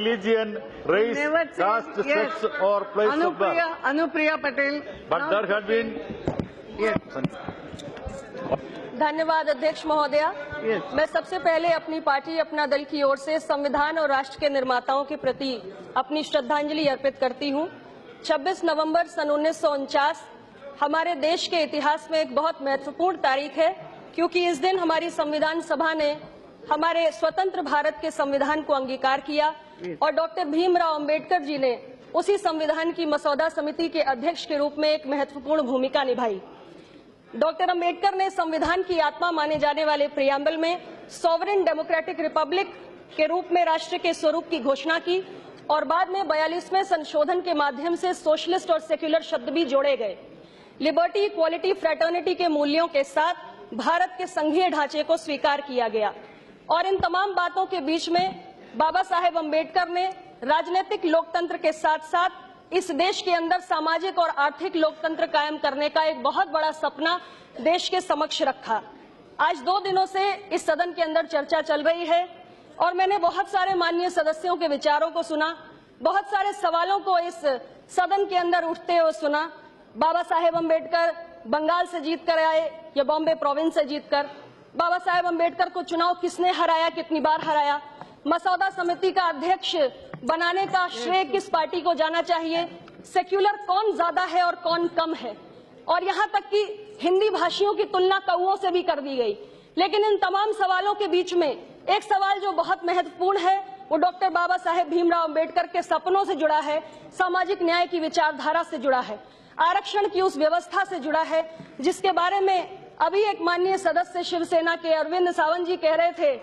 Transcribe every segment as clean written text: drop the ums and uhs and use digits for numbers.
religion, race, caste, sex or place of birth. Anupriya Patel. But there had been. Yes. धन्यवाद अध्यक्ष महोदया। मैं सबसे पहले अपनी पार्टी अपना दल की ओर से संविधान और राष्ट्र के निर्माताओं के प्रति अपनी श्रद्धांजलि अर्पित करती हूं। 26 नवंबर सन 1949 हमारे देश के इतिहास में एक बहुत महत्वपूर्ण तारीख है, क्योंकि इस दिन हमारी संविधान सभा ने हमारे स्वतंत्र भारत के संविधान को अंगीकार किया और डॉक्टर भीमराव अंबेडकर जी ने उसी संविधान की मसौदा समिति के अध्यक्ष के रूप में एक महत्वपूर्ण भूमिका निभाई। डॉक्टर अंबेडकर ने संविधान की आत्मा माने जाने वाले प्रियम्बल में सॉवरेन डेमोक्रेटिक रिपब्लिक के रूप में राष्ट्र के स्वरूप की घोषणा की और बाद में 42वें संशोधन के माध्यम से सोशलिस्ट और सेक्युलर शब्द भी जोड़े गए। लिबर्टी, इक्वालिटी, फ्रेटर्निटी के मूल्यों के साथ भारत के संघीय ढांचे को स्वीकार किया गया और इन तमाम बातों के बीच में बाबा साहेब अंबेडकर ने राजनीतिक लोकतंत्र के साथ साथ इस देश के अंदर सामाजिक और आर्थिक लोकतंत्र कायम करने का एक बहुत बड़ा सपना देश के समक्ष रखा। आज 2 दिनों से इस सदन के अंदर चर्चा चल रही है और मैंने बहुत सारे माननीय सदस्यों के विचारों को सुना, बहुत सारे सवालों को इस सदन के अंदर उठते हुए सुना। बाबा साहेब अंबेडकर बंगाल से जीत कर आए या बॉम्बे प्रोविंस से जीतकर, बाबा साहेब अंबेडकर को चुनाव किसने हराया, कितनी बार हराया, मसौदा समिति का अध्यक्ष बनाने का श्रेय किस पार्टी को जाना चाहिए, सेक्युलर कौन ज्यादा है और कौन कम है, और यहाँ तक कि हिंदी भाषियों की तुलना कौओं से भी कर दी गई। लेकिन इन तमाम सवालों के बीच में एक सवाल जो बहुत महत्वपूर्ण है वो डॉक्टर बाबा साहेब भीमराव अंबेडकर के सपनों से जुड़ा है, सामाजिक न्याय की विचारधारा से जुड़ा है, आरक्षण की उस व्यवस्था से जुड़ा है जिसके बारे में अभी एक माननीय सदस्य शिवसेना के अरविंद सावंत जी कह रहे थे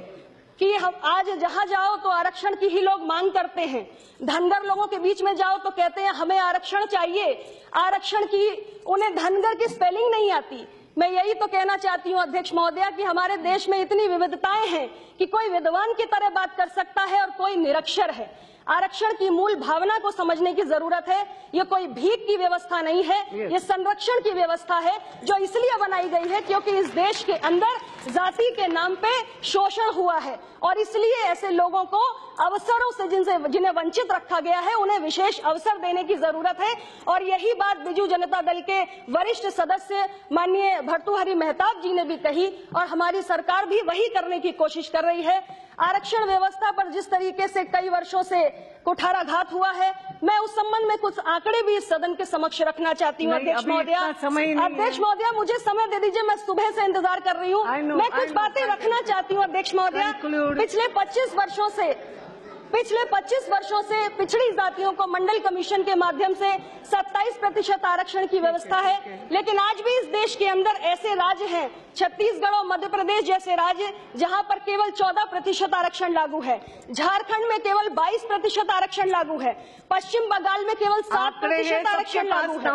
कि हम आज जहां जाओ तो आरक्षण की ही लोग मांग करते हैं। धनगर लोगों के बीच में जाओ तो कहते हैं हमें आरक्षण चाहिए, आरक्षण की उन्हें धनगर की स्पेलिंग नहीं आती। मैं यही तो कहना चाहती हूं अध्यक्ष महोदया कि हमारे देश में इतनी विविधताएं हैं कि कोई विद्वान की तरह बात कर सकता है और कोई निरक्षर है। आरक्षण की मूल भावना को समझने की जरूरत है। ये कोई भीख की व्यवस्था नहीं है, ये संरक्षण की व्यवस्था है जो इसलिए बनाई गई है क्योंकि इस देश के अंदर जाति के नाम पे शोषण हुआ है और इसलिए ऐसे लोगों को अवसरों से जिन्हें वंचित रखा गया है उन्हें विशेष अवसर देने की जरूरत है। और यही बात बीजू जनता दल के वरिष्ठ सदस्य माननीय भर्तृहरि मेहताब जी ने भी कही और हमारी सरकार भी वही करने की कोशिश कर रही है। आरक्षण व्यवस्था पर जिस तरीके से कई वर्षों से कुठाराघात हुआ है, मैं उस संबंध में कुछ आंकड़े भी इस सदन के समक्ष रखना चाहती हूँ। अध्यक्ष महोदया मुझे समय दे दीजिए, मैं सुबह से इंतजार कर रही हूँ। मैं कुछ बातें रखना चाहती हूँ अध्यक्ष महोदया। पिछले 25 वर्षों से पिछड़ी जातियों को मंडल कमीशन के माध्यम से 27% आरक्षण की व्यवस्था है, लेकिन आज भी इस देश के अंदर ऐसे राज्य हैं, छत्तीसगढ़ और मध्य प्रदेश जैसे राज्य, जहां पर केवल 14% आरक्षण लागू है। झारखंड में केवल 22% आरक्षण लागू है। पश्चिम बंगाल में केवल 7% आरक्षण लागू है।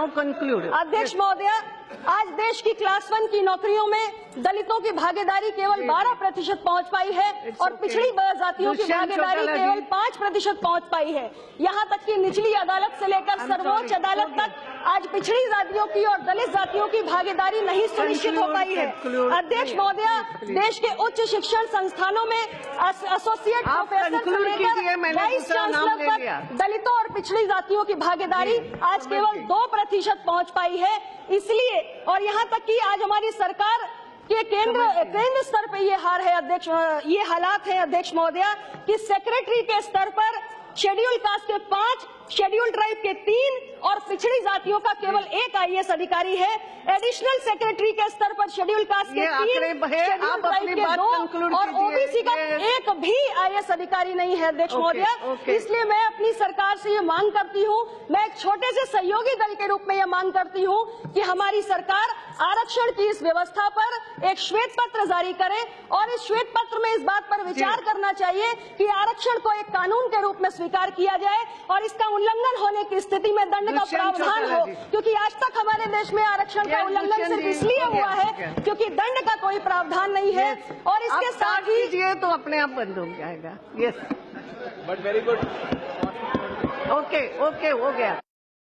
अध्यक्ष महोदया, आज देश की क्लास 1 की नौकरियों में दलितों की भागीदारी केवल 12% पहुंच पाई है और पिछड़ी जातियों की भागीदारी केवल 5% पहुंच पाई है। यहाँ तक कि निचली अदालत से लेकर सर्वोच्च अदालत तक आज पिछड़ी जातियों की और दलित जातियों की भागीदारी नहीं सुनिश्चित हो पाई है। अध्यक्ष महोदया, देश के उच्च शिक्षण संस्थानों में एसोसिएट प्रोफेसर से लेकर वाइस चांसलर तक दलितों और पिछड़ी जातियों की भागीदारी आज केवल 2% पहुंच पाई है। इसलिए और यहाँ तक कि आज हमारी सरकार के केंद्र स्तर पे ये हार है अध्यक्ष, ये हालात है अध्यक्ष महोदया कि सेक्रेटरी के स्तर पर शेड्यूल कास्ट के 5, शेड्यूल ट्राइब के 3 और पिछड़ी जातियों का केवल 1 IAS अधिकारी है। एडिशनल सेक्रेटरी के स्तर पर शेड्यूल कास्ट के 3, शेड्यूल ट्राइब के 2 और ओबीसी का 1 भी IAS अधिकारी नहीं है अध्यक्ष महोदया। इसलिए मैं अपनी सरकार से ये मांग करती हूँ, मैं एक छोटे से सहयोगी दल के रूप में ये मांग करती हूँ कि हमारी सरकार आरक्षण की इस व्यवस्था पर एक श्वेत पत्र जारी करे और इस श्वेत पत्र में इस बात पर विचार करना चाहिए कि आरक्षण को एक कानून के रूप में स्वीकार किया जाए और इसका उल्लंघन होने की स्थिति में दंड का प्रावधान हो, क्योंकि आज तक हमारे देश में आरक्षण का उल्लंघन सिर्फ इसलिए हुआ है क्योंकि दंड का कोई प्रावधान नहीं है। और इसके साथ ही तो अपने आप बंद हो जाएगा। Yes, but very good. Okay, हो गया।